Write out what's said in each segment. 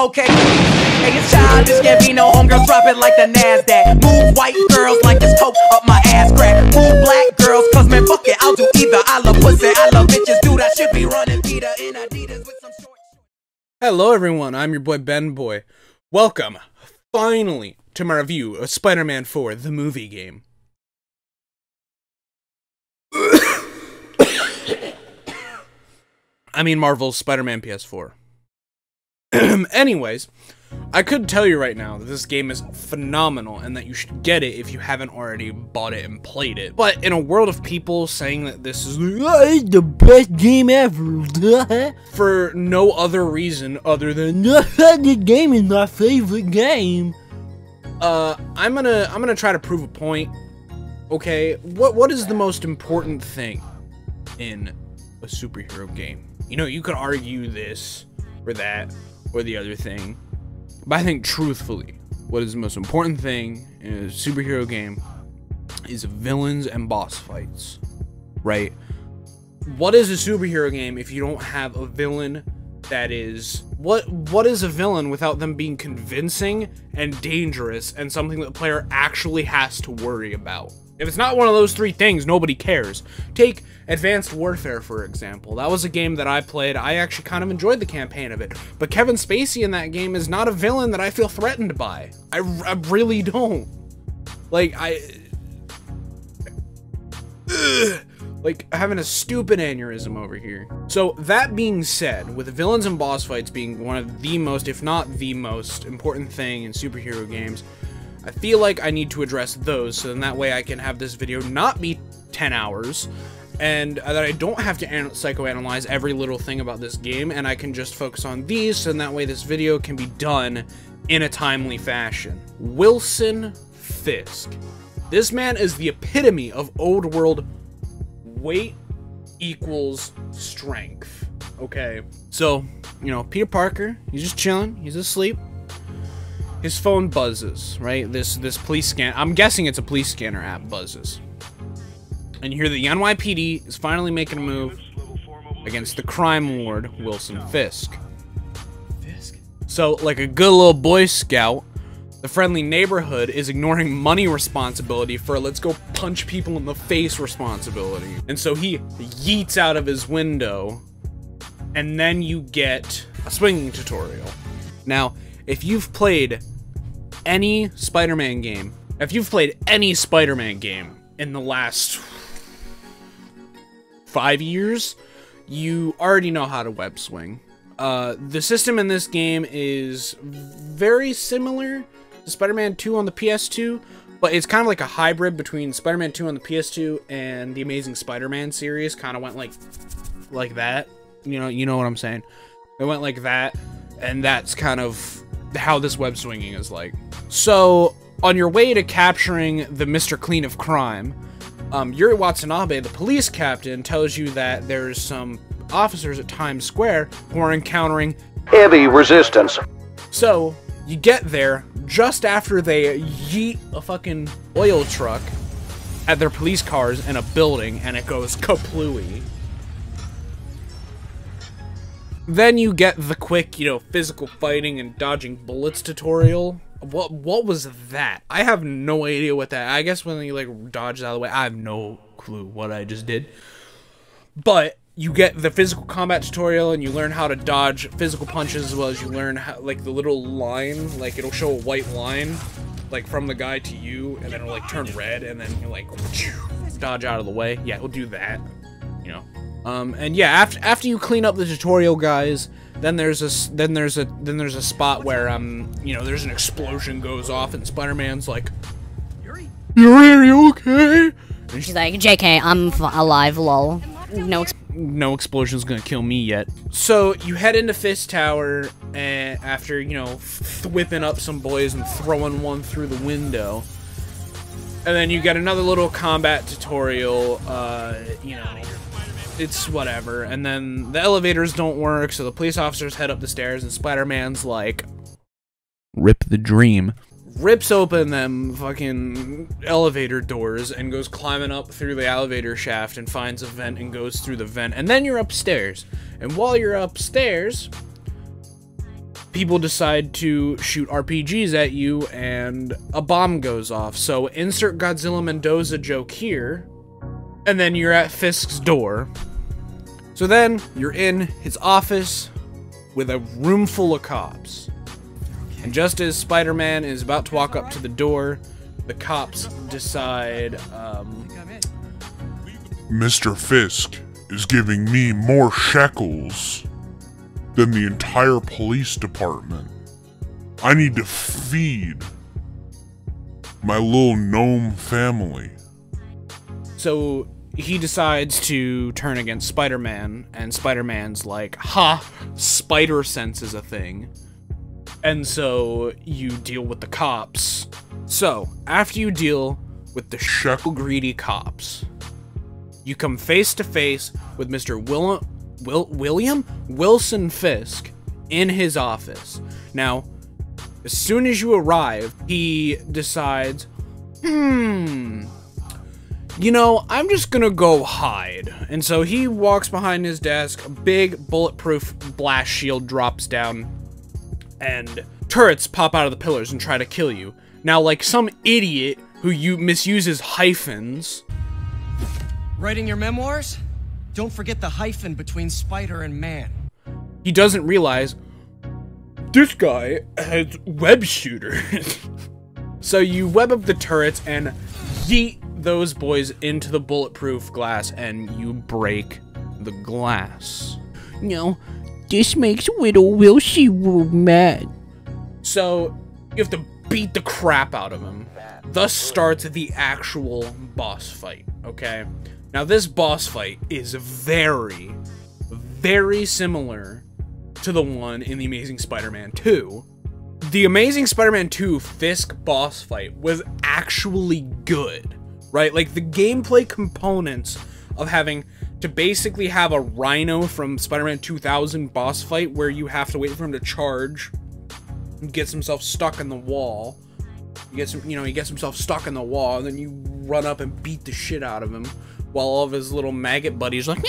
Okay, hey, it's childish, can't be no homegirls, drop it like the NASDAQ. Move white girls like it's coke up my ass crack. Move black girls, cause man, fuck it, I'll do either. I love pussy, I love bitches, dude, I should be running Peter in Adidas with some short. Hello everyone, I'm your boy Ben Boy. Welcome, finally, to my review of Spider-Man 4, the movie game. I mean Marvel's Spider-Man PS4. Anyways, I could tell you right now that this game is phenomenal and that you should get it if you haven't already bought it and played it. But in a world of people saying that this is the best game ever, for no other reason other than the game is my favorite game, I'm gonna try to prove a point. Okay, what is the most important thing in a superhero game? You know, you could argue this or that or the other thing, but I think truthfully, what is the most important thing in a superhero game is villains and boss fights, right? What is a superhero game if you don't have a villain that is... What is a villain without them being convincing and dangerous and something that the player actually has to worry about? If it's not one of those three things, nobody cares. Take Advanced Warfare, for example. That was a game that I played. I actually kind of enjoyed the campaign of it. But Kevin Spacey in that game is not a villain that I feel threatened by. I really don't. Like, like, having a stupid aneurysm over here. So, that being said, with villains and boss fights being one of the most, if not the most, important thing in superhero games, I feel like I need to address those, so then that way I can have this video not be 10 hours, and that I don't have to psychoanalyze every little thing about this game, and I can just focus on these, so then that way this video can be done in a timely fashion. Wilson Fisk. This man is the epitome of old world weight equals strength, okay? So, you know, Peter Parker, he's just chilling, he's asleep. His phone buzzes, right? This police scan. I'm guessing it's a police scanner app buzzes. And you hear the NYPD is finally making a move against the crime lord, Wilson Fisk. So, like a good little Boy Scout, the friendly neighborhood is ignoring money responsibility for a let's go punch people in the face responsibility. And so he yeets out of his window, and then you get a swinging tutorial. Now, if you've played any Spider-Man game, in the last 5 years, you already know how to web swing. The system in this game is very similar to Spider-Man 2 on the PS2, but it's kind of like a hybrid between Spider-Man 2 on the PS2 and the Amazing Spider-Man series. Kind of went like that. You know what I'm saying? It went like that, and that's kind of how this web swinging is like. So, on your way to capturing the Mr. Clean of crime, Yuri Watanabe, the police captain, tells you that there's some officers at Times Square who are encountering heavy resistance. So, you get there just after they yeet a fucking oil truck at their police cars in a building, and it goes kaplooey. Then you get the quick, you know, physical fighting and dodging bullets tutorial. What was that? I have no idea what that... I guess when you, like, dodge out of the way, I have no clue what I just did. But you get the physical combat tutorial, and you learn how to dodge physical punches, as well as you learn how, like, the little line, like, it'll show a white line, like, from the guy to you, and then it'll, like, turn red, and then you, like, dodge out of the way. Yeah, it'll do that, you know. And yeah, after you clean up the tutorial, guys, then there's a spot where you know, there's an explosion goes off, and Spider-Man's like, Yuri, are you okay? And she's like, JK, I'm alive, lol. No explosion's gonna kill me yet. So you head into Fist Tower, and after, you know, whipping up some boys and throwing one through the window, and then you get another little combat tutorial. You know, it's whatever, and then the elevators don't work, so the police officers head up the stairs, and Spider-Man's like, rip the dream. Rips open them fucking elevator doors and goes climbing up through the elevator shaft and finds a vent and goes through the vent, and then you're upstairs. And while you're upstairs, people decide to shoot RPGs at you and a bomb goes off. So insert Godzilla Mendoza joke here, and then you're at Fisk's door. So then you're in his office with a room full of cops. And just as Spider-Man is about to walk up to the door, the cops decide, Mr. Fisk is giving me more shekels than the entire police department. I need to feed my little gnome family. So he decides to turn against Spider-Man, and Spider-Man's like, ha, spider sense is a thing. And so you deal with the cops. So, after you deal with the shekel greedy cops, you come face to face with Mr. William Wilson Fisk in his office. Now, as soon as you arrive, he decides, you know, I'm just gonna go hide. And so he walks behind his desk, a big bulletproof blast shield drops down, and turrets pop out of the pillars and try to kill you. Now, like some idiot who misuses hyphens. Writing your memoirs? Don't forget the hyphen between spider and man. He doesn't realize this guy has web shooters. So you web up the turrets and yeet those boys into the bulletproof glass, and you break the glass. No, this makes Widow Wilson mad. So you have to beat the crap out of him. Thus starts the actual boss fight, okay? Now this boss fight is very, very similar to the one in The Amazing Spider-Man 2. The Amazing Spider-Man 2 Fisk boss fight was actually good, right? Like the gameplay components of having to basically have a Rhino from Spider-Man 2000 boss fight where you have to wait for him to charge. He gets himself stuck in the wall. He gets himself stuck in the wall, and then you run up and beat the shit out of him, while all of his little maggot buddies are like,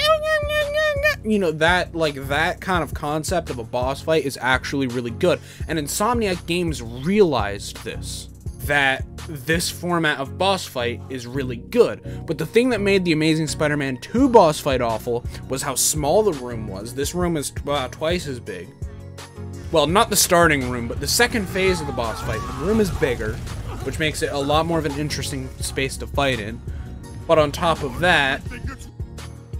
you know, that kind of concept of a boss fight is actually really good. And Insomniac Games realized this, that this format of boss fight is really good. But the thing that made the Amazing Spider-Man 2 boss fight awful was how small the room was. This room is about twice as big. Well, not the starting room, but the second phase of the boss fight. The room is bigger, which makes it a lot more of an interesting space to fight in. But on top of that,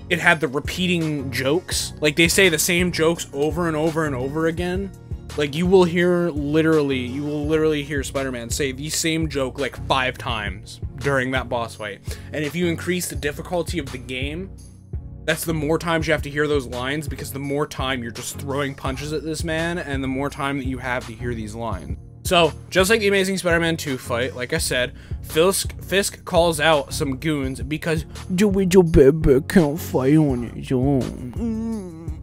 it had the repeating jokes. Like, they say the same jokes over and over and over again. Like, you will literally hear Spider-Man say the same joke like 5 times during that boss fight. And if you increase the difficulty of the game, that's the more times you have to hear those lines, because the more time you're just throwing punches at this man, and the more time that you have to hear these lines. So, just like the Amazing Spider-Man 2 fight, like I said, Fisk calls out some goons because the little baby can't fight on his own.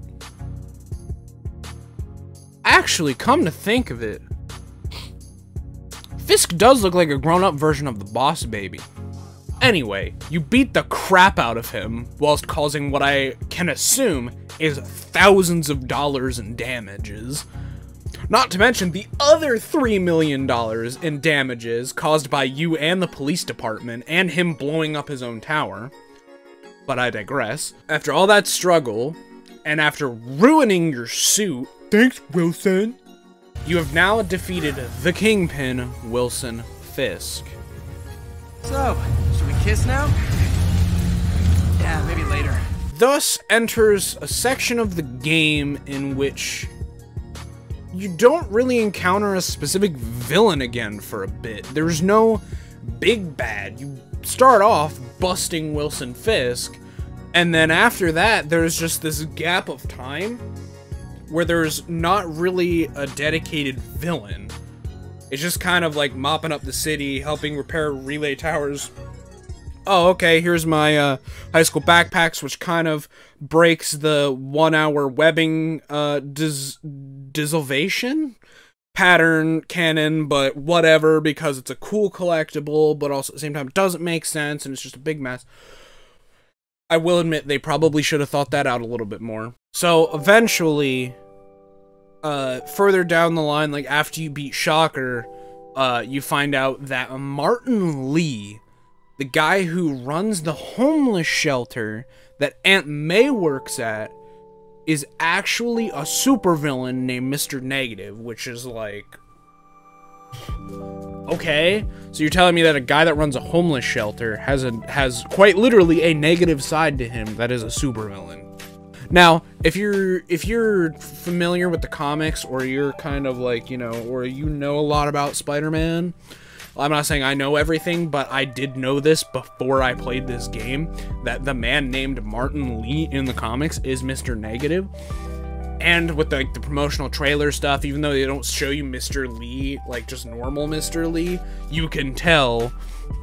Actually, come to think of it, Fisk does look like a grown-up version of the Boss Baby. Anyway, you beat the crap out of him whilst causing what I can assume is thousands of dollars in damages. Not to mention the other $3 million in damages caused by you and the police department, and him blowing up his own tower. But I digress. After all that struggle, and after ruining your suit, thanks Wilson, you have now defeated the Kingpin, Wilson Fisk. So, should we kiss now? Yeah, maybe later. Thus enters a section of the game in which you don't really encounter a specific villain again for a bit. There's no big bad. You start off busting Wilson Fisk, and then after that, there's just this gap of time where there's not really a dedicated villain. It's just kind of like mopping up the city, helping repair relay towers. Oh, okay, here's my high school backpacks, which kind of breaks the 1 hour webbing dissolvation pattern canon, but whatever, because it's a cool collectible, but also at the same time it doesn't make sense, and it's just a big mess. I will admit they probably should have thought that out a little bit more. So eventually, further down the line, like after you beat Shocker, you find out that Martin Lee, the guy who runs the homeless shelter that Aunt May works at, is actually a supervillain named Mr. Negative, which is like... Okay, so you're telling me that a guy that runs a homeless shelter has quite literally a negative side to him that is a supervillain. Now, if you're familiar with the comics, or you're kind of like, you know, or you know a lot about Spider-Man, I'm not saying I know everything, but I did know this before I played this game, that the man named Martin Lee in the comics is Mr. Negative. And with the promotional trailer stuff, even though they don't show you Mr. Lee, like just normal Mr. Lee, you can tell,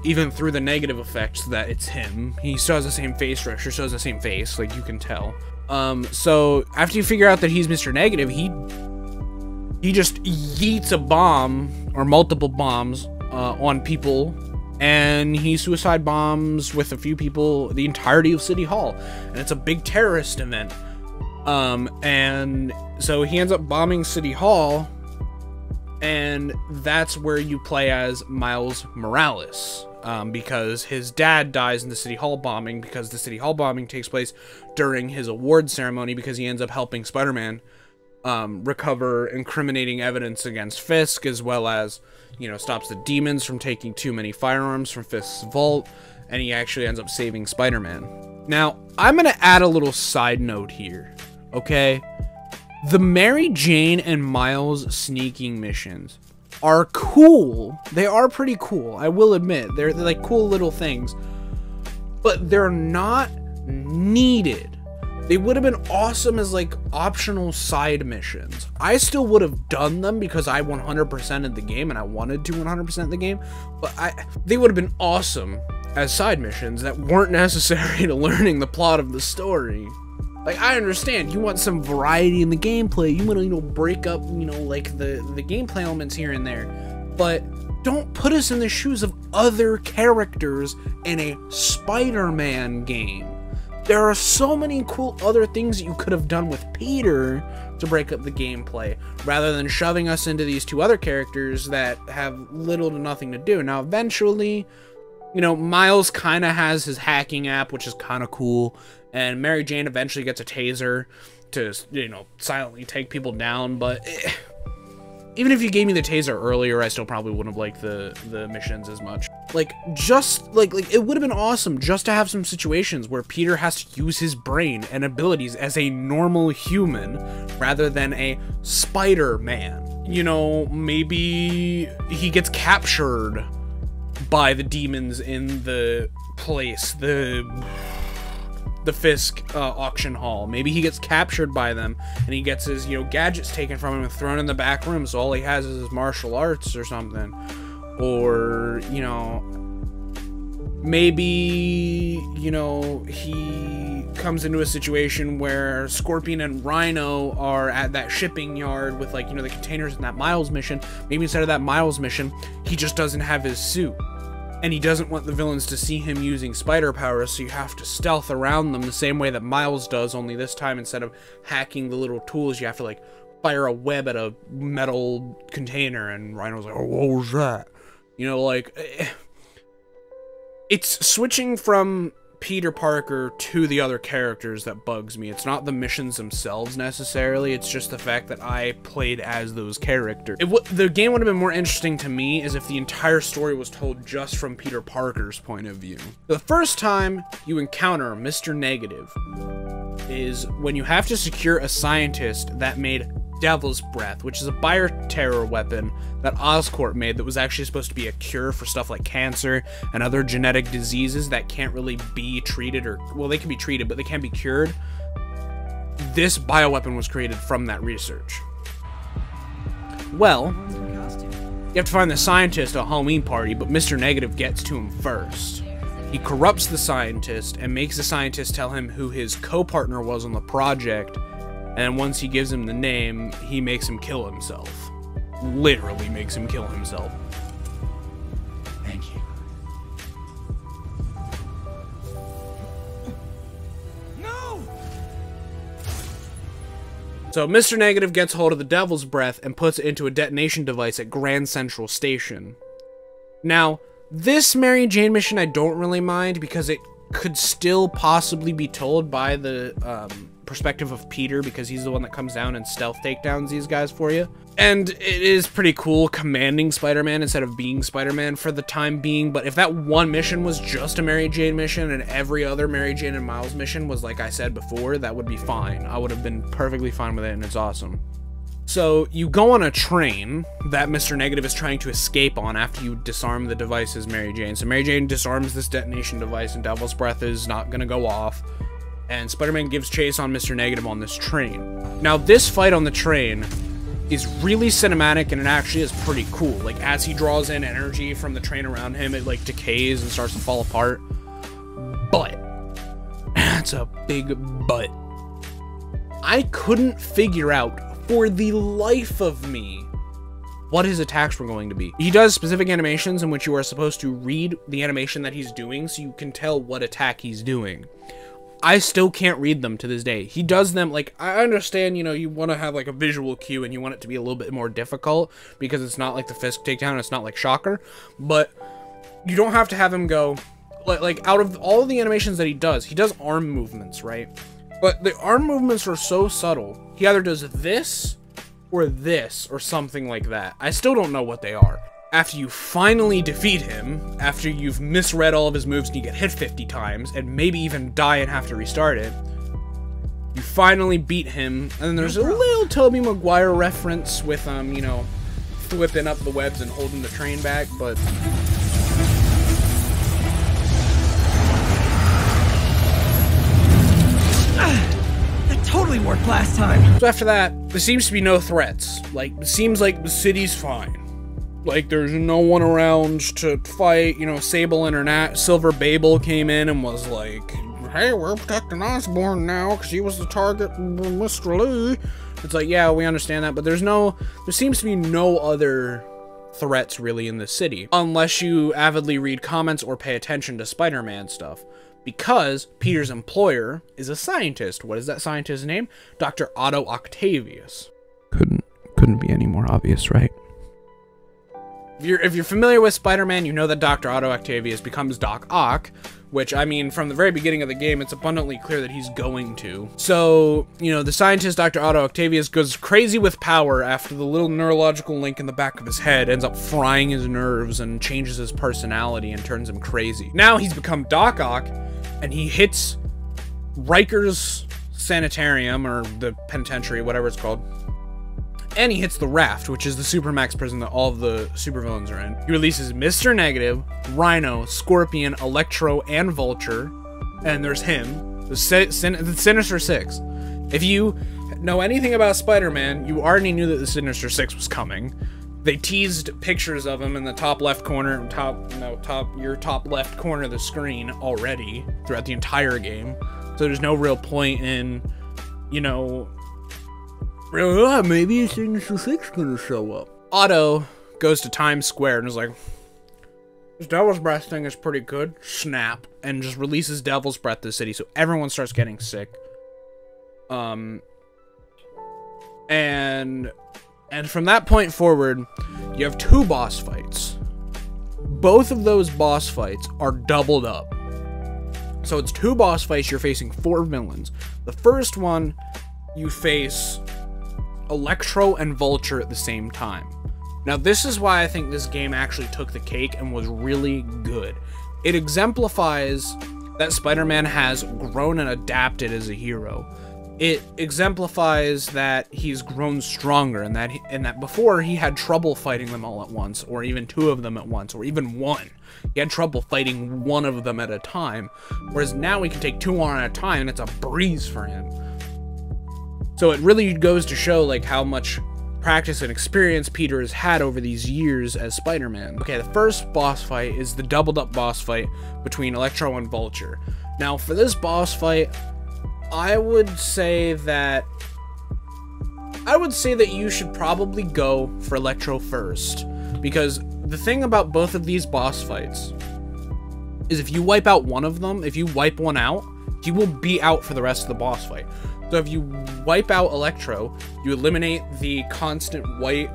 even through the negative effects, that it's him. He still has the same face structure, still has the same face, like you can tell. So after you figure out that he's Mr. Negative, he just yeets a bomb, or multiple bombs, on people, and he suicide bombs with a few people the entirety of City Hall, and it's a big terrorist event. And so he ends up bombing City Hall, and that's where you play as Miles Morales, because his dad dies in the City Hall bombing, because the City Hall bombing takes place during his award ceremony, because he ends up helping Spider-Man recover incriminating evidence against Fisk, as well as, you know, stops the demons from taking too many firearms from Fisk's vault, and he actually ends up saving Spider-Man. Now, I'm gonna add a little side note here, okay? The Mary Jane and Miles sneaking missions are cool. They are pretty cool, I will admit. They're like cool little things, but they're not needed. They would have been awesome as like optional side missions. I still would have done them because I 100%ed the game and I wanted to 100% the game, but they would have been awesome as side missions that weren't necessary to learning the plot of the story. Like, I understand you want some variety in the gameplay, you want to, you know, break up, you know, like the gameplay elements here and there, but don't put us in the shoes of other characters in a Spider-Man game. There are so many cool other things that you could have done with Peter to break up the gameplay, rather than shoving us into these two other characters that have little to nothing to do. Now, eventually, you know, Miles kind of has his hacking app, which is kind of cool, and Mary Jane eventually gets a taser to, you know, silently take people down, but even if you gave me the taser earlier, I still probably wouldn't have liked the missions as much. Like, just, like it would have been awesome just to have some situations where Peter has to use his brain and abilities as a normal human, rather than a Spider-Man. You know, maybe he gets captured by the demons in the place, the Fisk auction hall. Maybe he gets captured by them and he gets his, you know, gadgets taken from him and thrown in the back room, so all he has is his martial arts or something. Or, you know, maybe, you know, he comes into a situation where Scorpion and Rhino are at that shipping yard with, like, you know, the containers in that Miles mission. Maybe instead of that Miles mission, he just doesn't have his suit. And he doesn't want the villains to see him using spider powers, so you have to stealth around them the same way that Miles does, only this time instead of hacking the little tools, you have to, like, fire a web at a metal container, and Rhino's like, oh, what was that? You know, like, it's switching from Peter Parker to the other characters that bugs me. It's not the missions themselves necessarily, it's just the fact that I played as those characters. The game would have been more interesting to me as if the entire story was told just from Peter Parker's point of view. The first time you encounter Mr. Negative is when you have to secure a scientist that made Devil's Breath, which is a bioterror weapon that Oscorp made that was actually supposed to be a cure for stuff like cancer and other genetic diseases that can't really be treated, or, well, they can be treated, but they can't be cured. This bioweapon was created from that research. Well, you have to find the scientist at a Halloween party, but Mr. Negative gets to him first. He corrupts the scientist and makes the scientist tell him who his co-partner was on the project, and once he gives him the name, he makes him kill himself. Literally makes him kill himself. Thank you. No! So Mr. Negative gets hold of the Devil's Breath and puts it into a detonation device at Grand Central Station. Now, this Mary Jane mission I don't really mind because it could still possibly be told by the perspective of Peter, because he's the one that comes down and stealth takedowns these guys for you. And it is pretty cool commanding Spider-Man instead of being Spider-Man for the time being, but if that one mission was just a Mary Jane mission and every other Mary Jane and Miles mission was like I said before, that would be fine. I would have been perfectly fine with it, and it's awesome. So you go on a train that Mr. Negative is trying to escape on after you disarm the device as Mary Jane. So Mary Jane disarms this detonation device and Devil's Breath is not gonna go off. And Spider-Man gives chase on Mr. Negative on this train. Now, this fight on the train is really cinematic, and it actually is pretty cool. Like, as he draws in energy from the train around him, it, like, decays and starts to fall apart. But, that's a big but, I couldn't figure out, for the life of me, what his attacks were going to be. He does specific animations in which you are supposed to read the animation that he's doing so you can tell what attack he's doing. I still can't read them to this day. He does them, like, I understand, you know, you want to have, like, a visual cue and you want it to be a little bit more difficult because it's not like the Fisk takedown, it's not like Shocker, but you don't have to have him go, like, out of all of the animations that he does arm movements, right? But the arm movements are so subtle. He either does this or something like that. I still don't know what they are. After you finally defeat him, after you've misread all of his moves and you get hit 50 times, and maybe even die and have to restart it, you finally beat him, and then there's a little Tobey Maguire reference with, you know, flipping up the webs and holding the train back, but... That totally worked last time. So after that, there seems to be no threats. Like, it seems like the city's fine. Like, there's no one around to fight, you know, Silver Babel came in and was like, hey, we're protecting Osborn now, because he was the target, Mr. Lee. It's like, yeah, we understand that, but there seems to be no other threats, really, in the city. Unless you avidly read comments or pay attention to Spider-Man stuff. Because Peter's employer is a scientist. What is that scientist's name? Dr. Otto Octavius. Couldn't be any more obvious, right? If you're familiar with Spider-Man, you know that Dr. Otto Octavius becomes Doc Ock, which, I mean, from the very beginning of the game, it's abundantly clear that he's going to. So, you know, the scientist Dr. Otto Octavius goes crazy with power after the little neurological link in the back of his head ends up frying his nerves and changes his personality and turns him crazy. Now he's become Doc Ock, and he hits Riker's sanitarium, or the penitentiary, whatever it's called. And he hits the Raft, which is the Supermax prison that all of the supervillains are in. He releases Mr. Negative, Rhino, Scorpion, Electro, and Vulture. And there's him, the Sinister Six. If you know anything about Spider-Man, you already knew that the Sinister Six was coming. They teased pictures of him in the top left corner, your top left corner of the screen already throughout the entire game. So there's no real point in, you know, maybe Sinister Six gonna show up. Otto goes to Times Square and is like, this Devil's Breath thing is pretty good. Snap. And just releases Devil's Breath to the city, so everyone starts getting sick. And from that point forward, you have two boss fights. Both of those boss fights are doubled up. So it's two boss fights, you're facing 4 villains. The first one, you face Electro and Vulture at the same time. Now, this is why I think this game actually took the cake and was really good. It exemplifies that Spider-Man has grown and adapted as a hero. It exemplifies that he's grown stronger, and that before he had trouble fighting them all at once, or even 2 of them at once, or even 1. He had trouble fighting 1 of them at a time, whereas now he can take 2 on at a time, and it's a breeze for him. So it really goes to show, like, how much practice and experience Peter has had over these years as Spider-Man. Okay, the first boss fight is the doubled up boss fight between Electro and Vulture. Now, for this boss fight, I would say that you should probably go for Electro first, because the thing about both of these boss fights is if you wipe out one of them, if you wipe one out, he will be out for the rest of the boss fight. So if you wipe out Electro, you eliminate the constant white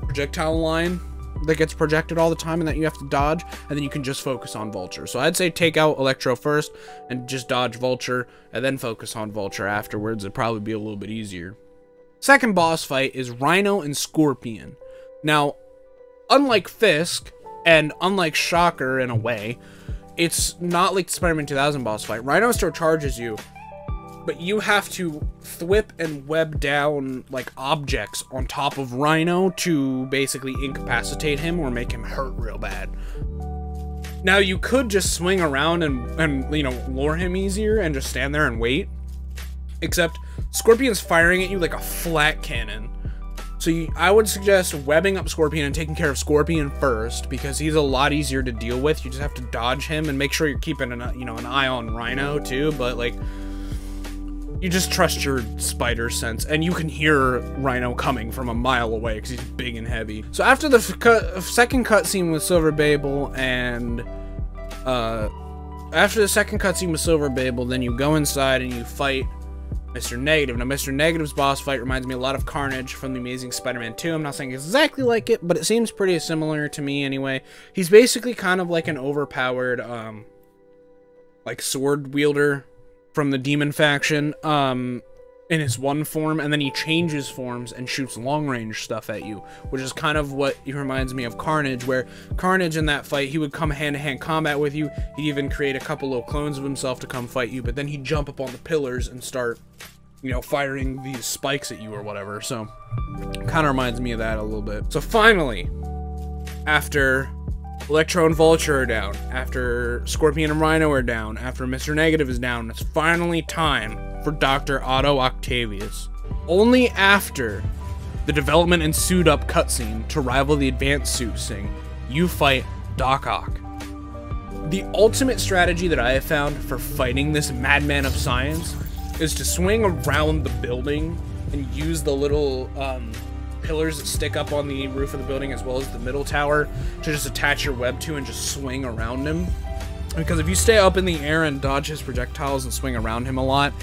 projectile line that gets projected all the time and that you have to dodge, and then you can just focus on Vulture. So I'd say take out Electro first and just dodge Vulture, and then focus on Vulture afterwards. It'd probably be a little bit easier. Second boss fight is Rhino and Scorpion. Now, unlike Fisk, and unlike Shocker in a way, it's not like the Spider-Man 2000 boss fight. Rhino still charges you, but you have to thwip and web down like objects on top of Rhino to basically incapacitate him or make him hurt real bad. Now you could just swing around and you know, lure him easier and just stand there and wait, except Scorpion's firing at you like a flat cannon. So I would suggest webbing up Scorpion and taking care of Scorpion first, because he's a lot easier to deal with. You just have to dodge him and make sure you're keeping an eye on Rhino too, but like, you just trust your spider sense, and you can hear Rhino coming from a mile away because he's big and heavy. So after the second cutscene with Silver Babel, and after the second cutscene with Silver Babel, then you go inside and you fight Mr. Negative. Now, Mr. Negative's boss fight reminds me a lot of Carnage from The Amazing Spider-Man 2. I'm not saying exactly like it, but it seems pretty similar to me anyway. He's basically kind of like an overpowered, like sword wielder from the Demon faction, in his one form, and then he changes forms and shoots long-range stuff at you, which is kind of what he reminds me of Carnage, where Carnage in that fight, he would come hand-to-hand combat with you. He'd even create a couple little clones of himself to come fight you, but then he'd jump up on the pillars and start, you know, firing these spikes at you or whatever. So kind of reminds me of that a little bit. So finally, after Electro and Vulture are down, after Scorpion and Rhino are down, after Mr. Negative is down, it's finally time for Dr. Otto Octavius. Only after the development and suit up cutscene to rival the advanced suit sing, you fight Doc Ock. The ultimate strategy that I have found for fighting this madman of science is to swing around the building and use the little pillars that stick up on the roof of the building, as well as the middle tower, to just attach your web to and just swing around him. Because if you stay up in the air and dodge his projectiles and swing around him a lot,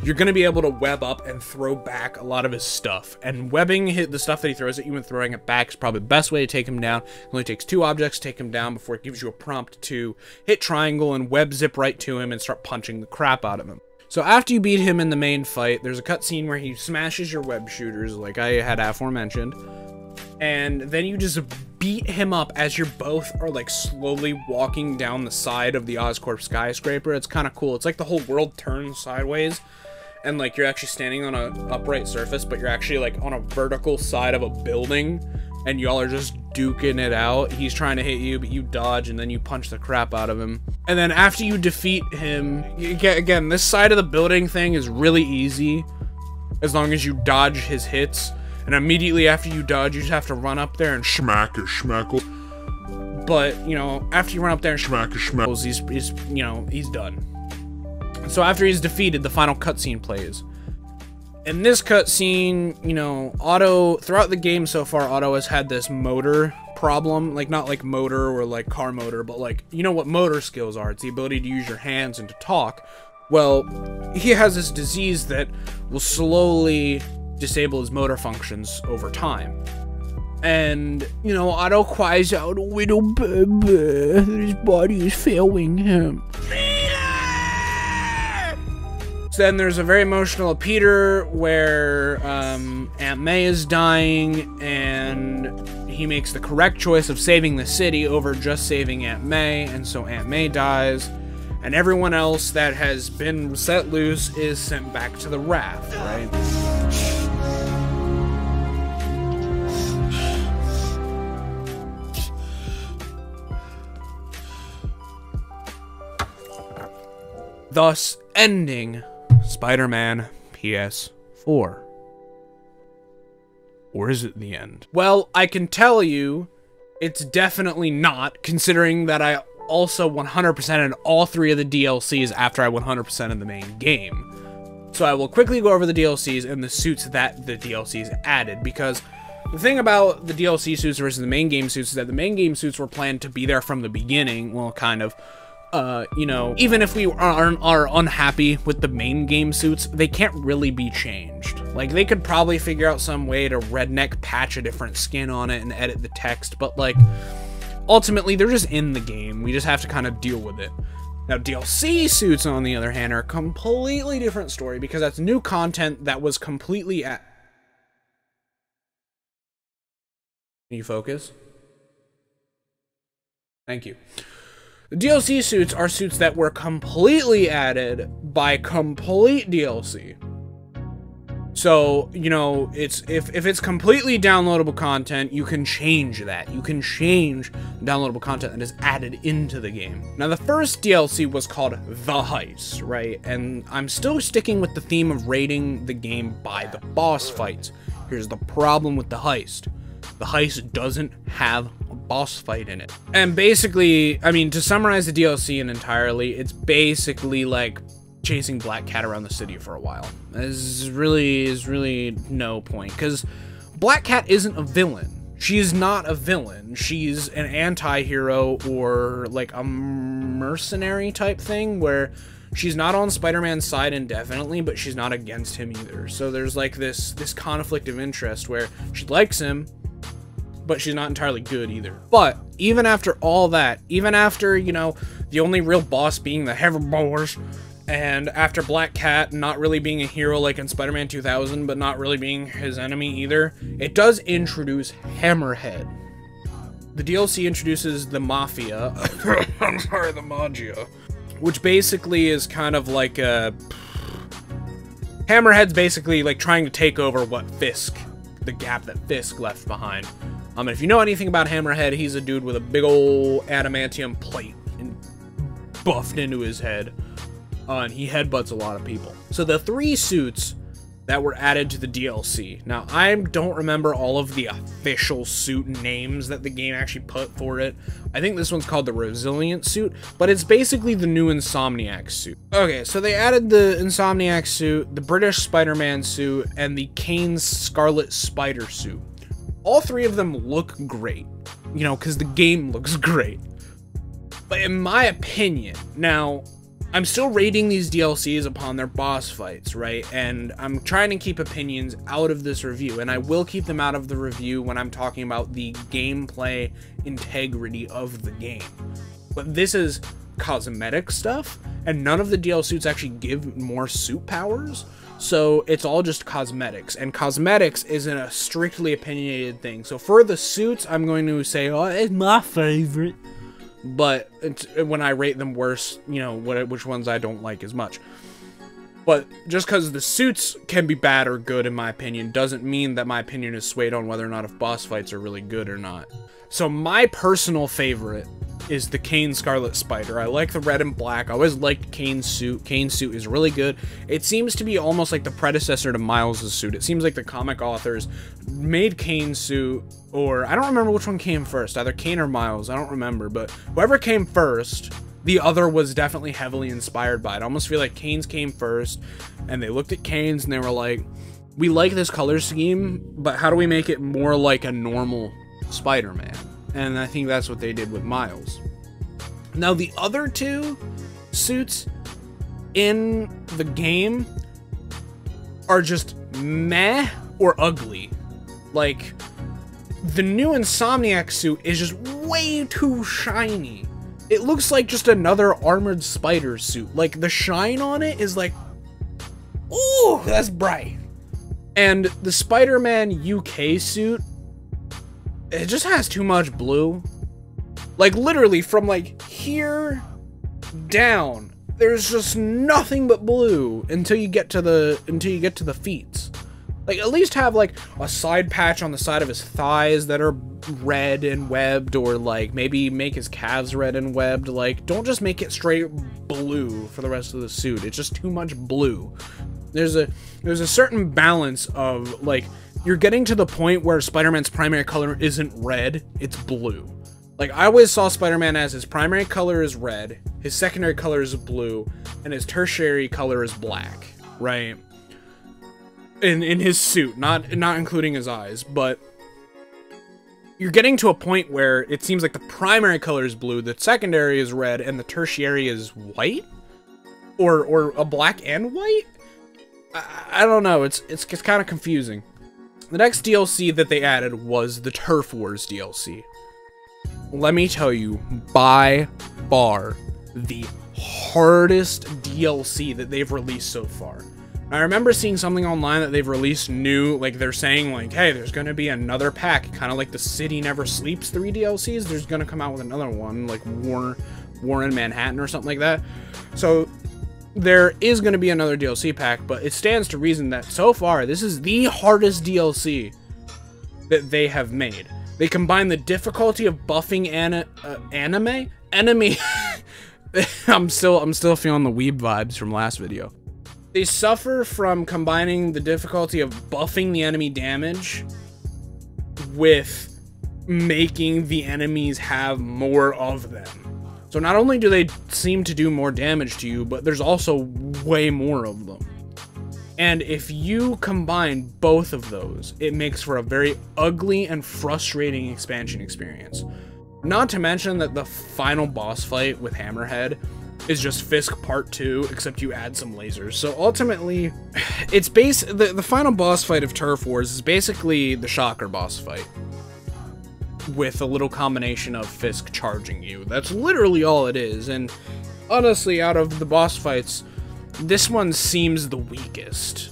you're going to be able to web up and throw back a lot of his stuff. And webbing the stuff that he throws at you and throwing it back is probably the best way to take him down. It only takes 2 objects to take him down before it gives you a prompt to hit triangle and web zip right to him and start punching the crap out of him. So after you beat him in the main fight, there's a cutscene where he smashes your web shooters, like I had aforementioned. And then you just beat him up as you're both are like slowly walking down the side of the Oscorp skyscraper. It's kind of cool. It's like the whole world turns sideways, and like you're actually standing on an upright surface, but you're actually like on a vertical side of a building, and y'all are just duking it out. He's trying to hit you, but you dodge, and then you punch the crap out of him. And then after you defeat him, again, this side of the building thing is really easy as long as you dodge his hits. And immediately after you dodge, you just have to run up there and Schmack a schmackle. But, you know, after you run up there and Schmack a schmackle. he's you know, he's done. So after he's defeated, the final cutscene plays. In this cutscene, you know, Otto, throughout the game so far, Otto has had this motor problem. Like, not like motor or like car motor, but like, you know what motor skills are. It's the ability to use your hands and to talk. Well, he has this disease that will slowly disable his motor functions over time. And, you know, Otto cries out, "Little baby, his body is failing him." So then there's a very emotional Peter where Aunt May is dying, and he makes the correct choice of saving the city over just saving Aunt May, and so Aunt May dies, and everyone else that has been set loose is sent back to the raft, right? Thus ending Spider-Man PS4. Or is it the end? Well, I can tell you it's definitely not, considering that I also 100%ed all 3 of the DLCs after I 100%ed the main game. So I will quickly go over the DLCs and the suits that the DLCs added, because the thing about the DLC suits versus the main game suits is that the main game suits were planned to be there from the beginning, well, kind of. you know, even if we are unhappy with the main game suits, they can't really be changed. Like, they could probably figure out some way to redneck patch a different skin on it and edit the text, but like, ultimately, they're just in the game. We just have to kind of deal with it. Now, DLC suits, on the other hand, are a completely different story because that's new content that was completely Can you focus? Thank you. The DLC suits are suits that were completely added by complete DLC. So, you know, if it's completely downloadable content, you can change that. You can change downloadable content that is added into the game. Now, the first DLC was called The Heist, right? And I'm still sticking with the theme of rating the game by the boss fights. Here's the problem with The Heist. The Heist doesn't have a boss fight in it. And basically, I mean, to summarize the DLC entirely, it's basically like chasing Black Cat around the city for a while. There's really no point, because Black Cat isn't a villain. She's not a villain. She's an anti-hero, or like a mercenary type thing, where she's not on Spider-Man's side indefinitely, but she's not against him either. So there's like this conflict of interest where she likes him, but she's not entirely good either. But even after all that, even after, you know, the only real boss being the Hoverboars, and after Black Cat not really being a hero like in Spider-Man 2000, but not really being his enemy either, it does introduce Hammerhead. The DLC introduces the Mafia, I'm sorry, the Magia, which basically is kind of like a... Hammerhead's basically like trying to take over what Fisk, the gap that Fisk left behind. And if you know anything about Hammerhead, he's a dude with a big old adamantium plate buffed into his head. And he headbutts a lot of people. So the 3 suits that were added to the DLC. Now, I don't remember all of the official suit names that the game actually put for it. I think this one's called the Resilient suit, but it's basically the new Insomniac suit. Okay, so they added the Insomniac suit, the British Spider-Man suit, and the Kane's Scarlet Spider suit. All 3 of them look great, you know, because the game looks great. But in my opinion, now, I'm still rating these DLCs upon their boss fights, right? And I'm trying to keep opinions out of this review, and I will keep them out of the review when I'm talking about the gameplay integrity of the game. But this is cosmetic stuff, and none of the DLCs actually give more suit powers, so it's all just cosmetics, and cosmetics isn't a strictly opinionated thing. So for the suits, I'm going to say, oh, it's my favorite. But when I rate them worse, you know, which ones I don't like as much. But just because the suits can be bad or good, in my opinion, doesn't mean that my opinion is swayed on whether or not if boss fights are really good or not. So my personal favorite is the Kane Scarlet Spider. I like the red and black. I always liked Kane's suit. Kane's suit is really good. It seems to be almost like the predecessor to Miles' suit. It seems like the comic authors made Kane's suit, or I don't remember which one came first, either Kane or Miles, I don't remember, but whoever came first, the other was definitely heavily inspired by it. I almost feel like Kane's came first, and they looked at Kane's and they were like, we like this color scheme, but how do we make it more like a normal Spider-Man? And I think that's what they did with Miles. Now, the other 2 suits in the game are just meh or ugly. Like, the new Insomniac suit is just way too shiny. It looks like just another armored spider suit. Like, the shine on it is like, ooh, that's bright. And the Spider-Man UK suit, it just has too much blue. Like, literally from like here down, there's just nothing but blue until you get to the feet. Like, at least have like a side patch on the side of his thighs that are red and webbed, or like maybe make his calves red and webbed. Like, don't just make it straight blue for the rest of the suit. It's just too much blue. There's a certain balance of like, you're getting to the point where Spider-Man's primary color isn't red, it's blue. Like, I always saw Spider-Man as his primary color is red, his secondary color is blue, and his tertiary color is black, right? In his suit, not including his eyes, but you're getting to a point where it seems like the primary color is blue, the secondary is red, and the tertiary is white? Or a black and white? I don't know, it's kind of confusing. The next DLC that they added was the Turf Wars DLC. Let me tell you, by far, the hardest DLC that they've released so far. I remember seeing something online that they've released new, like they're saying like, hey, there's gonna be another pack, kind of like the City Never Sleeps 3 DLCs. There's gonna come out with another one, like War in Manhattan or something like that. So there is gonna be another DLC pack, but it stands to reason that so far, this is the hardest DLC that they have made. They combine the difficulty of buffing enemy. I'm still feeling the weeb vibes from last video. They suffer from combining the difficulty of buffing the enemy damage with making the enemies have more of them. So not only do they seem to do more damage to you, but there's also way more of them. And if you combine both of those, it makes for a very ugly and frustrating expansion experience. Not to mention that the final boss fight with Hammerhead is just Fisk Part 2, except you add some lasers. So ultimately, it's the final boss fight of Turf Wars is basically the Shocker boss fight, with a little combination of Fisk charging you. That's literally all it is, and honestly, out of the boss fights, this one seems the weakest.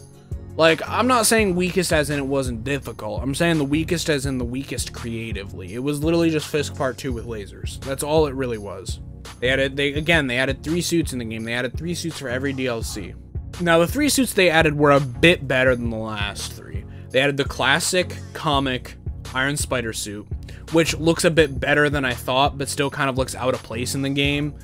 Like, I'm not saying weakest as in it wasn't difficult, I'm saying the weakest as in the weakest creatively. It was literally just Fisk Part 2 with lasers. That's all it really was. They added 3 suits in the game. They added 3 suits for every DLC. Now, the 3 suits they added were a bit better than the last 3. They added the classic comic Iron Spider suit, which looks a bit better than I thought, but still kind of looks out of place in the game.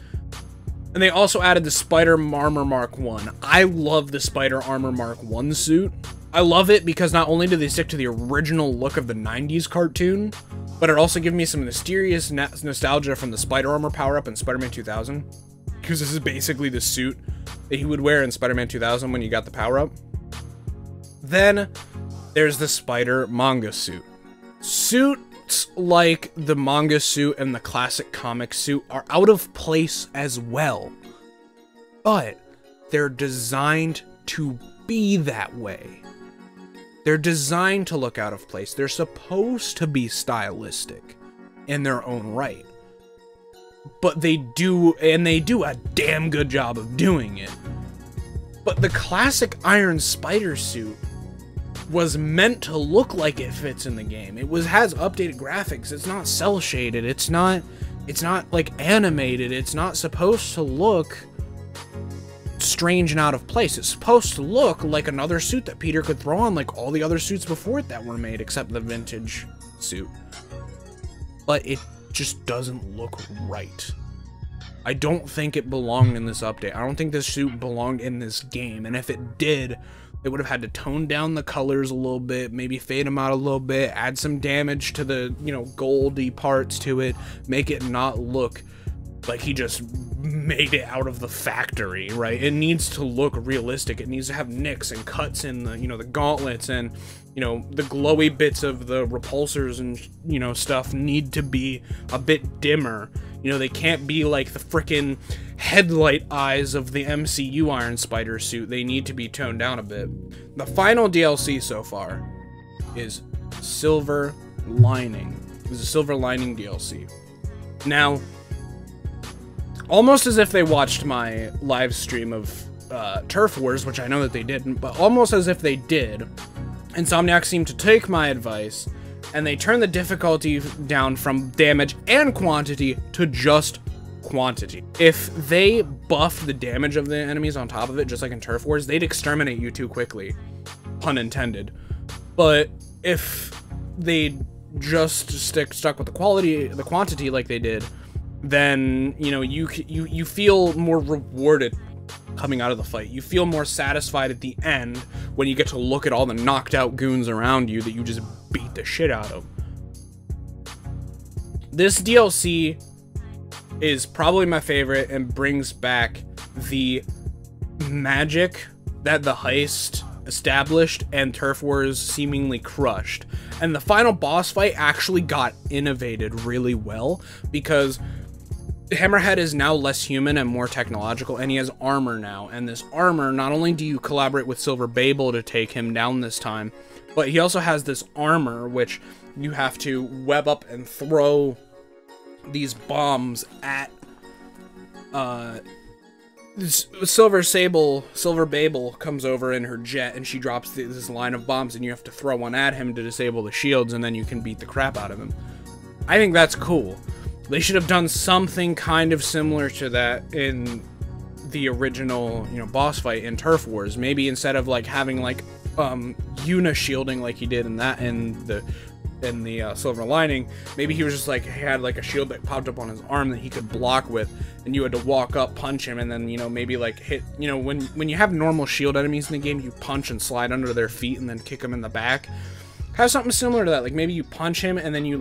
And they also added the Spider Armor Mark 1. I love the Spider Armor Mark 1 suit. I love it because not only do they stick to the original look of the 90s cartoon, but it also gives me some mysterious nostalgia from the Spider Armor power-up in Spider-Man 2000. Because this is basically the suit that he would wear in Spider-Man 2000 when you got the power-up. Then, there's the Spider manga suit. Suits like the manga suit and the classic comic suit are out of place as well. But, they're designed to be that way. They're designed to look out of place. They're supposed to be stylistic in their own right. But they do a damn good job of doing it. But the classic Iron Spider suit was meant to look like it fits in the game. It has updated graphics. It's not cel shaded. It's not like animated. It's not supposed to look strange and out of place. It's supposed to look like another suit that Peter could throw on like all the other suits before it that were made, except the vintage suit. But it just doesn't look right. I don't think it belonged in this update. I don't think this suit belonged in this game, and if it did, they would have had to tone down the colors a little bit, maybe fade them out a little bit, add some damage to the, goldy parts to it, make it not look like he just made it out of the factory, right? It needs to look realistic. It needs to have nicks and cuts in the, the gauntlets, and, the glowy bits of the repulsors and, stuff need to be a bit dimmer. They can't be like the frickin' headlight eyes of the MCU Iron Spider suit. They need to be toned down a bit. The final DLC so far is Silver Lining. It was a Silver Lining DLC. Now, almost as if they watched my live stream of Turf Wars, which I know that they didn't, but almost as if they did, Insomniac seemed to take my advice, and they turned the difficulty down from damage and quantity to just quantity. If they buffed the damage of the enemies on top of it, just like in Turf Wars, they'd exterminate you too quickly. Pun intended. But if they just stuck with the quantity like they did, then you feel more rewarded coming out of the fight. You feel more satisfied at the end when you get to look at all the knocked out goons around you that you just beat the shit out of. This DLC is probably my favorite and brings back the magic that the heist established and Turf Wars seemingly crushed. And the final boss fight actually got innovated really well, because Hammerhead is now less human and more technological, and he has armor now. And this armor, not only do you collaborate with Silver Babel to take him down this time, but he also has this armor which you have to web up and throw these bombs at Silver Babel comes over in her jet, and she drops this line of bombs, and you have to throw one at him to disable the shields, and then you can beat the crap out of him. I think that's cool. They should have done something kind of similar to that in the original, you know, boss fight in Turf Wars. Maybe instead of like having like Yuna shielding like he did in the Silver Lining, maybe he was just like, he had like a shield that popped up on his arm that he could block with, and you had to walk up, punch him, and then, you know, maybe like hit, you know, when you have normal shield enemies in the game, you punch and slide under their feet and then kick them in the back. Have something similar to that. Like maybe you punch him and then you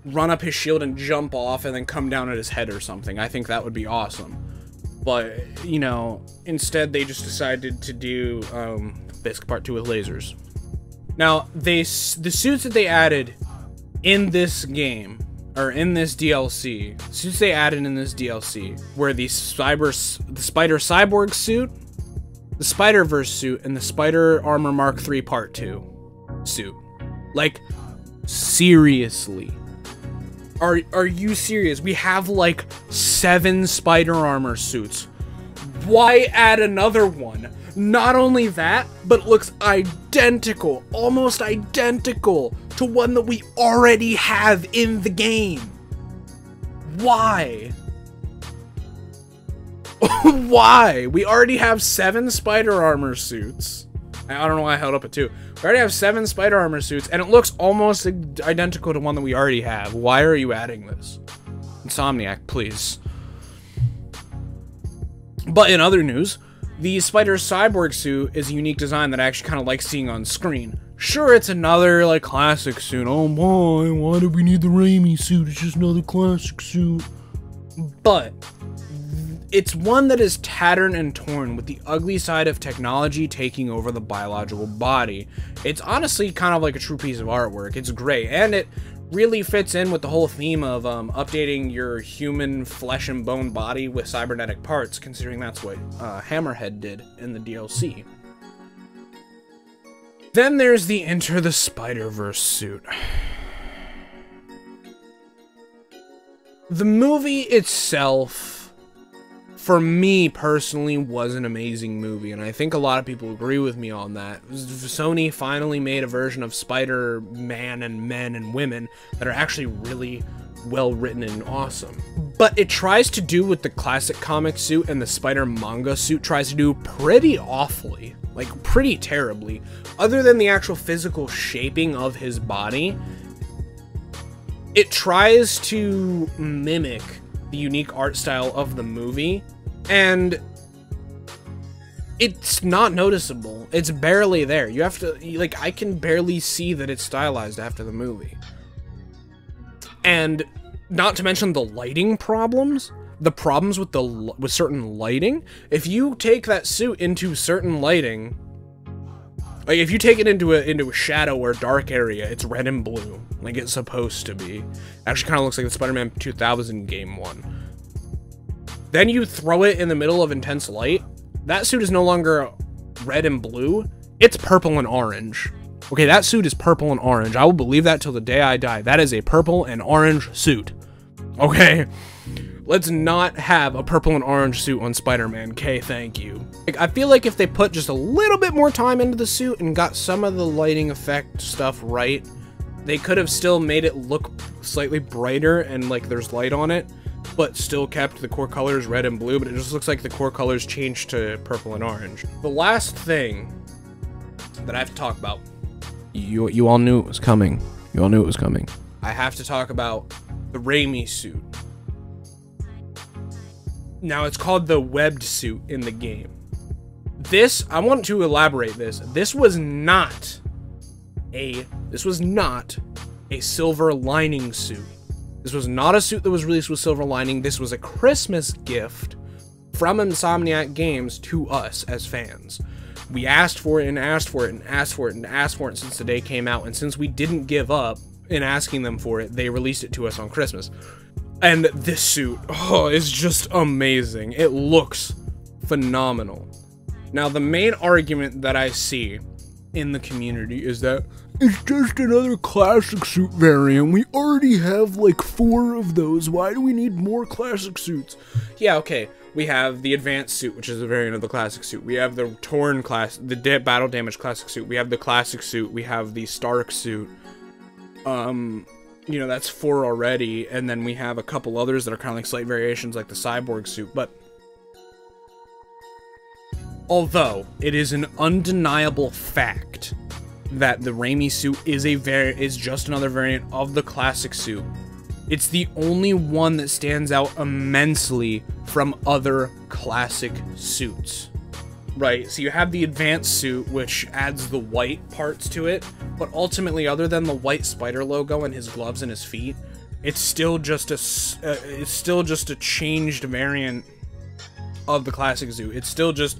run up his shield and jump off and then come down at his head or something. I think that would be awesome. But, you know, instead they just decided to do Basic Part 2 with lasers. Now, the suits that they added in this game, or in this DLC, suits they added in this DLC were the Spider Cyborg suit, the Spider-Verse suit, and the Spider Armor Mark III Part 2 suit. Like, seriously. Are you serious? We have like 7 spider armor suits. Why add another one? Not only that, but it looks identical, almost identical to one that we already have in the game. Why? Why? We already have 7 spider armor suits. I don't know why I held up at 2. We already have 7 spider armor suits, and it looks almost identical to one that we already have. Why are you adding this? Insomniac, please. But in other news, the Spider Cyborg suit is a unique design that I actually kind of like seeing on screen. Sure, it's another, like, classic suit. Oh, why do we need the Raimi suit? It's just another classic suit. But it's one that is tattered and torn, with the ugly side of technology taking over the biological body. It's honestly kind of like a true piece of artwork. It's great, and it really fits in with the whole theme of updating your human flesh and bone body with cybernetic parts, considering that's what Hammerhead did in the DLC. Then there's the Enter the Spider-Verse suit. The movie itself, for me personally, was an amazing movie, and I think a lot of people agree with me on that. Sony finally made a version of Spider-Man and men and women that are actually really well written and awesome. But it tries to do what the classic comic suit and the Spider manga suit tries to do pretty awfully, like pretty terribly. Other than the actual physical shaping of his body, it tries to mimic the unique art style of the movie, and it's not noticeable. It's barely there. You have to, like, I can barely see that it's stylized after the movie. And not to mention the lighting problems, the problems with certain lighting. If you take that suit into certain lighting, like if you take it into a shadow or dark area, it's red and blue, like it's supposed to be. Actually, kind of looks like the Spider-Man 2000 game one. Then you throw it in the middle of intense light. That suit is no longer red and blue. It's purple and orange. Okay, that suit is purple and orange. I will believe that till the day I die. That is a purple and orange suit. Okay? Let's not have a purple and orange suit on Spider-Man. Okay, thank you. Like, I feel like if they put just a little bit more time into the suit and got some of the lighting effect stuff right, they could have still made it look slightly brighter and like there's light on it, but still kept the core colors red and blue, but it just looks like the core colors changed to purple and orange. The last thing that I have to talk about, you all knew it was coming. You all knew it was coming. I have to talk about the Raimi suit. Now, it's called the webbed suit in the game. This, I want to elaborate this. This was not a Silver Lining suit. This was not a suit that was released with Silver Lining. This was a Christmas gift from Insomniac Games to us as fans. We asked for it and asked for it and asked for it and asked for it since the day it came out, and since we didn't give up in asking them for it, they released it to us on Christmas. And this suit, oh, is just amazing. It looks phenomenal. Now, the main argument that I see in the community is that It's just another classic suit variant. We already have like 4 of those. Why do we need more classic suits? yeah, okay, we have the advanced suit, which is a variant of the classic suit. We have the torn class, the battle damage classic suit. We have the classic suit. We have the Stark suit. You know, that's 4 already, and then we have a couple others that are kind of like slight variations, like the cyborg suit. But although it is an undeniable fact that the Raimi suit is just another variant of the classic suit, it's the only one that stands out immensely from other classic suits. Right, so you have the advanced suit, which adds the white parts to it, but ultimately, other than the white spider logo and his gloves and his feet, it's still just a changed variant of the classic suit. It's still just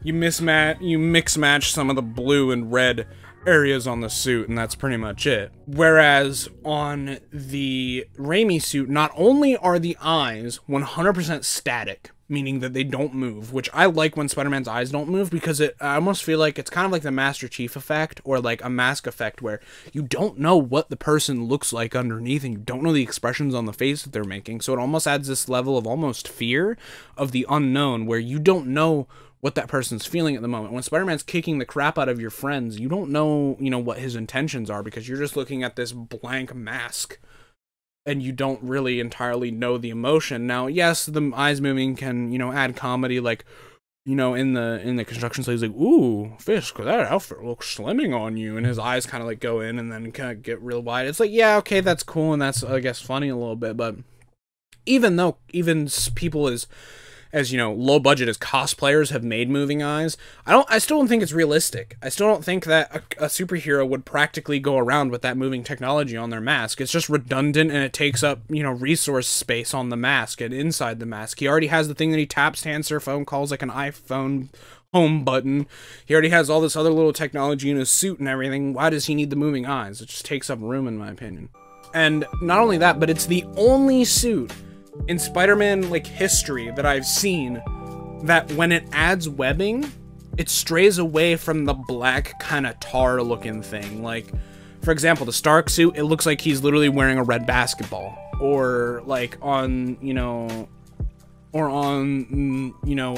you mix match some of the blue and red areas on the suit, and that's pretty much it. Whereas on the Raimi suit, not only are the eyes 100% static, meaning that they don't move, which I like when Spider-Man's eyes don't move, because I almost feel like it's kind of like the Master Chief effect, or like a mask effect, where you don't know what the person looks like underneath, and you don't know the expressions on the face that they're making, so it almost adds this level of almost fear of the unknown, where you don't know what that person's feeling at the moment. When Spider-Man's kicking the crap out of your friends, you don't know, what his intentions are, because you're just looking at this blank mask, and you don't really entirely know the emotion. Now, yes, the eyes moving can, add comedy, like, in the construction site, he's like, ooh, Fisk, that outfit looks slimming on you, and his eyes kind of like go in and then kind of get real wide. It's like, yeah, okay, that's cool, and that's, I guess, funny a little bit, but even people as low budget as cosplayers have made moving eyes, I still don't think it's realistic. I still don't think that a superhero would practically go around with that moving technology on their mask. It's just redundant, and it takes up, resource space on the mask and inside the mask. He already has the thing that he taps to answer phone calls, like an iPhone home button. He already has all this other little technology in his suit and everything. Why does he need the moving eyes? It just takes up room, in my opinion. And not only that, but it's the only suit in Spider-Man history that I've seen that when it adds webbing, it strays away from the black kind of tar looking thing. Like, for example, the Stark suit, it looks like he's literally wearing a red basketball, or like on a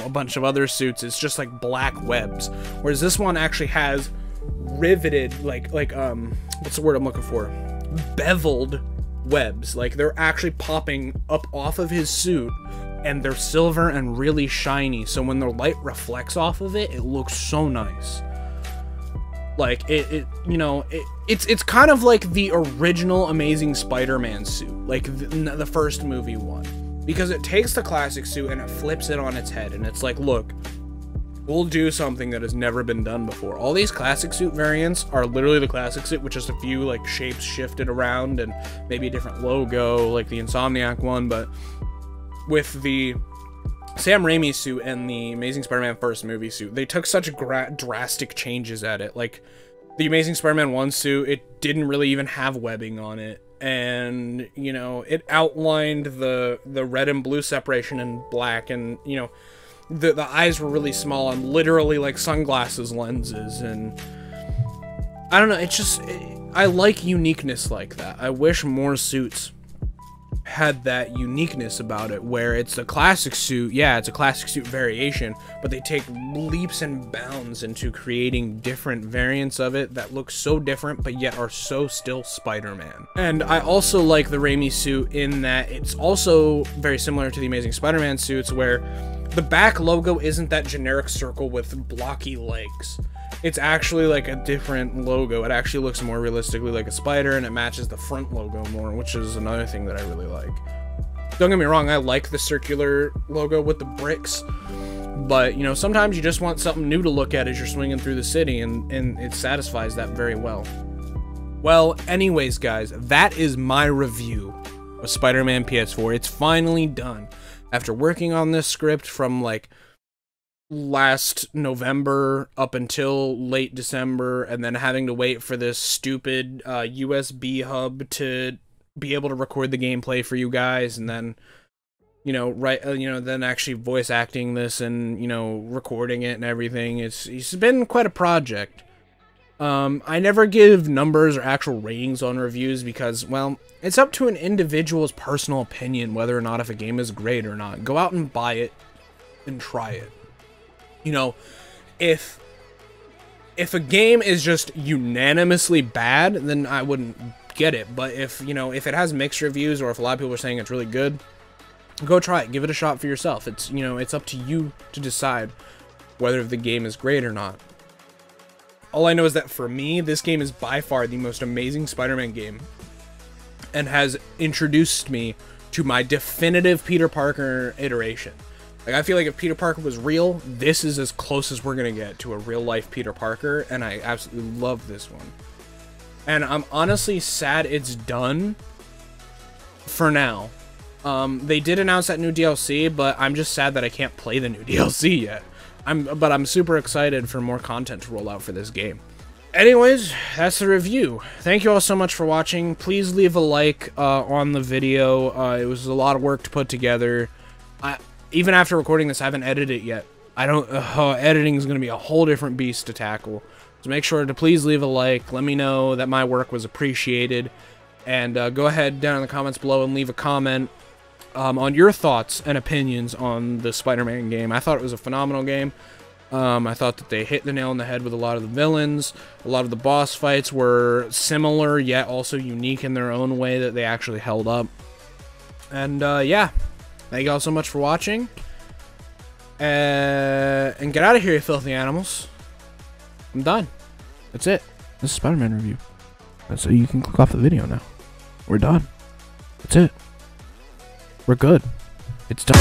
bunch of other suits, it's just like black webs, whereas this one actually has riveted, what's the word I'm looking for, beveled webs. Like, they're actually popping up off of his suit, and they're silver and really shiny, so when the light reflects off of it, it looks so nice. Like, it's kind of like the original Amazing Spider-Man suit, like the first movie one, because it takes the classic suit and it flips it on its head, and it's like, look, we'll do something that has never been done before. All these classic suit variants are literally the classic suit with just a few shapes shifted around and maybe a different logo, like the Insomniac one. But with the Sam Raimi suit and the Amazing Spider-Man first movie suit, they took such drastic changes at it. Like, the Amazing Spider-Man 1 suit, it didn't really even have webbing on it, and it outlined the red and blue separation in black, and the eyes were really small and literally like sunglasses lenses, and I don't know, I like uniqueness like that. I wish more suits had that uniqueness about it, where it's a classic suit, yeah, it's a classic suit variation, but they take leaps and bounds into creating different variants of it that look so different, but yet are so still Spider-Man. And I also like the Raimi suit in that it's also very similar to the Amazing Spider-Man suits, where the back logo isn't that generic circle with blocky legs. It's actually like a different logo. It actually looks more realistically like a spider, and it matches the front logo more, which is another thing that I really like. Don't get me wrong, I like the circular logo with the bricks, but sometimes you just want something new to look at as you're swinging through the city, and it satisfies that very well. Well, anyways, guys, that is my review of Spider-Man PS4. It's finally done. After working on this script from last November up until late December, and then having to wait for this stupid USB hub to be able to record the gameplay for you guys, and then, you know, then actually voice acting this and, you know, recording it and everything. It's been quite a project. I never give numbers or actual ratings on reviews because, well, it's up to an individual's personal opinion whether or not if a game is great or not. Go out and buy it and try it. You know, if a game is just unanimously bad, then I wouldn't get it. But if, you know, if it has mixed reviews or if a lot of people are saying it's really good, go try it. Give it a shot for yourself. It's, you know, it's up to you to decide whether the game is great or not. All I know is that for me, this game is by far the most amazing Spider-Man game and has introduced me to my definitive Peter Parker iteration. Like, I feel like if Peter Parker was real, this is as close as we're gonna get to a real-life Peter Parker, and I absolutely love this one. And I'm honestly sad it's done for now. They did announce that new DLC, but I'm just sad that I can't play the new DLC yet. But I'm super excited for more content to roll out for this game. Anyways, that's the review. Thank you all so much for watching. Please leave a like on the video. It was a lot of work to put together. Even after recording this, I haven't edited it yet. Editing is going to be a whole different beast to tackle. So make sure to please leave a like. Let me know that my work was appreciated. And go ahead down in the comments below and leave a comment on your thoughts and opinions on the Spider-Man game. I thought it was a phenomenal game. I thought that they hit the nail on the head with a lot of the villains. A lot of the boss fights were similar, yet also unique in their own way that they actually held up. And yeah. Thank you all so much for watching. And get out of here, you filthy animals. I'm done. That's it. This is Spider-Man review. So you can click off the video now. We're done. That's it. We're good. It's done.